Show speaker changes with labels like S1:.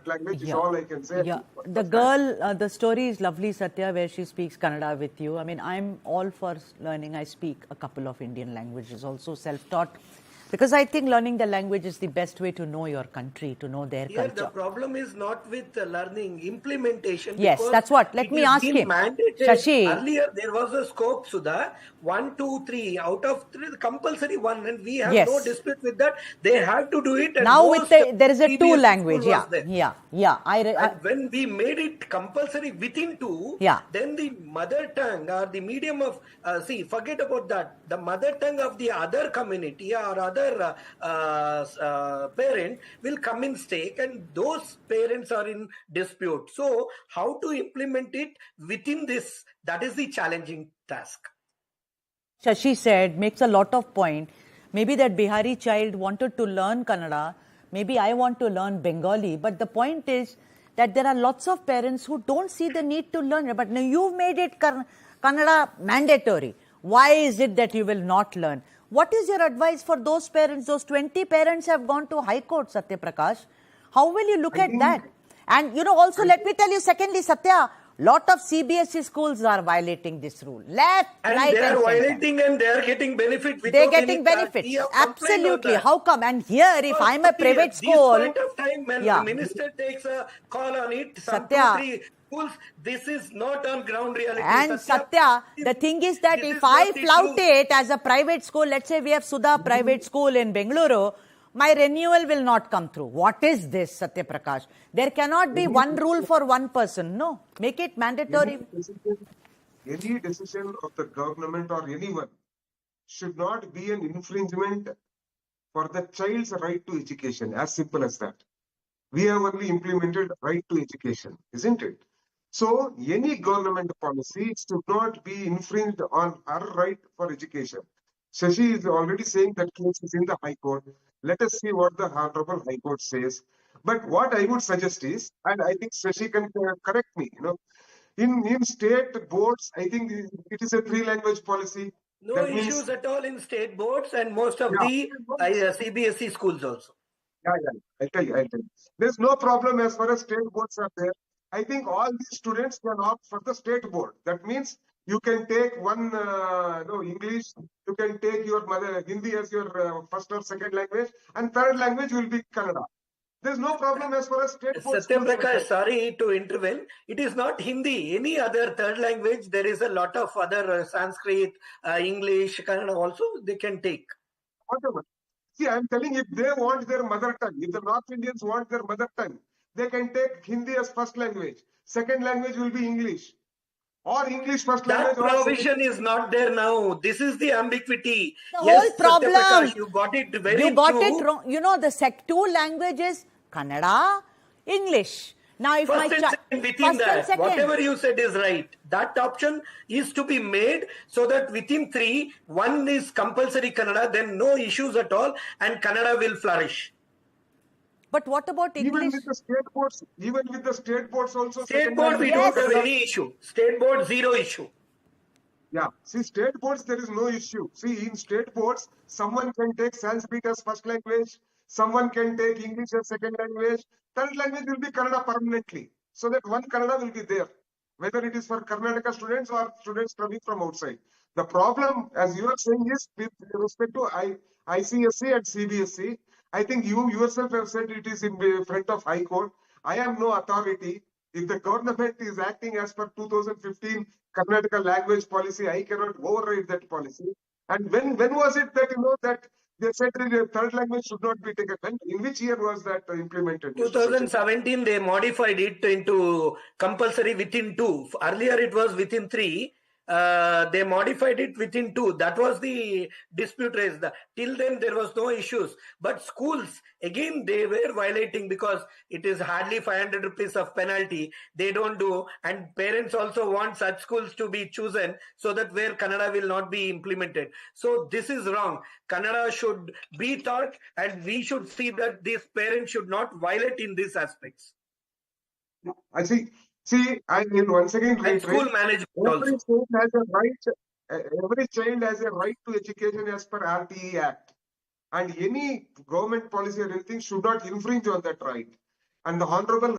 S1: language is all I can say.
S2: Yeah, the girl, the story is lovely, Satya, where she speaks Kannada with you. I mean, I'm all for learning. I speak a couple of Indian languages, also self-taught, because I think learning the language is the best way to know your country, to know their
S3: Here
S2: culture.
S3: the problem is not with learning, implementation.
S2: Yes, that's what. Let me ask him.
S3: Mandated.
S2: Shashi.
S3: Earlier there was a scope, Sudha. 1, 2, 3 out of 3, compulsory one, and we have no dispute with that. They have to do it. And
S2: now with there is a two language.
S3: And when we made it compulsory within 2, then the mother tongue or the medium of forget about that. The mother tongue of the other community or other parent will come in stake, and those parents are in dispute. So how to implement it within this, that is the challenging task.
S2: Shashi said, makes a lot of point. Maybe that Bihari child wanted to learn Kannada, maybe I want to learn Bengali, but the point is that there are lots of parents who don't see the need to learn it. But now you've made it Kannada mandatory. Why is it that you will not learn? What is your advice for those parents? Those 20 parents have gone to High Court, Satya Prakash. How will you look at that? And also let me tell you, secondly, Satya, lot of CBSE schools are violating this rule. Left, right,
S3: they are violating and they are getting benefit.
S2: They're getting benefits. Absolutely. How come? And here, if I'm a private school,
S3: this point of time when the minister takes a call on it,
S2: Satya,
S3: 2, 3 schools, this is not on ground reality.
S2: And Satya, the thing is that if I flout it as a private school, let's say we have Sudha private school in Bengaluru, my renewal will not come through. What is this, Satya Prakash? There cannot be one rule for one person. No, make it mandatory.
S1: Any decision of the government or anyone should not be an infringement for the child's right to education. As simple as that. We have only implemented right to education, isn't it? So any government policy should not be infringed on our right for education. Shashi is already saying that case is in the High Court. Let us see what the Honorable High Court says. But what I would suggest is, and I think Shashi can correct me, in state boards, I think it is a 3-language policy.
S3: No that issues at all in state boards and most of the CBSE schools also.
S1: I'll tell you. There's no problem as far as state boards are there. I think all these students can opt for the state board. That means you can take one English, you can take your mother Hindi as your first or second language, and third language will be Kannada. There's no problem as far as state board.
S3: Satya Prakash, sorry to intervene. It is not Hindi. Any other third language, there is a lot of other Sanskrit, English, Kannada also they can take.
S1: Whatever. See, I'm telling you, if they want their mother tongue, if the North Indians want their mother tongue, they can take Hindi as first language. Second language will be English. Or English first language.
S3: That provision is not there now. This is the ambiguity.
S2: The whole problem.
S3: Prakash, you got it very
S2: You got it wrong. The 2 languages, Kannada, English. Now, if
S3: first and second within that, whatever you said is right. That option is to be made so that within 3, one is compulsory Kannada, then no issues at all, and Kannada will flourish.
S2: But what about English?
S1: Even with the state boards also.
S3: State board, we don't have any issue. State board, 0 issue.
S1: Yeah. See, state boards, there is no issue. See, in state boards, someone can take Sanskrit as first language. Someone can take English as second language. Third language will be Kannada permanently. So that one Kannada will be there. Whether it is for Karnataka students or students coming from outside. The problem, as you are saying, is with respect to ICSE and CBSE. I think you yourself have said it is in front of High Court. I have no authority. If the government is acting as per 2015 Karnataka language policy, I cannot override that policy. And when was it that that they said the third language should not be taken? In which year was that implemented?
S3: 2017, they modified it into compulsory within 2. Earlier, it was within 3. They modified it within 2. That was the dispute raised. Till then, there was no issues. But schools, again, they were violating because it is hardly 500 rupees of penalty. They don't do. And parents also want such schools to be chosen so that where Kannada will not be implemented. So this is wrong. Kannada should be taught, and we should see that these parents should not violate in these aspects.
S1: I see. See, I will once again reiterate,
S3: school management
S1: every child has a right to education as per RTE Act. And any government policy or anything should not infringe on that right. And the Honorable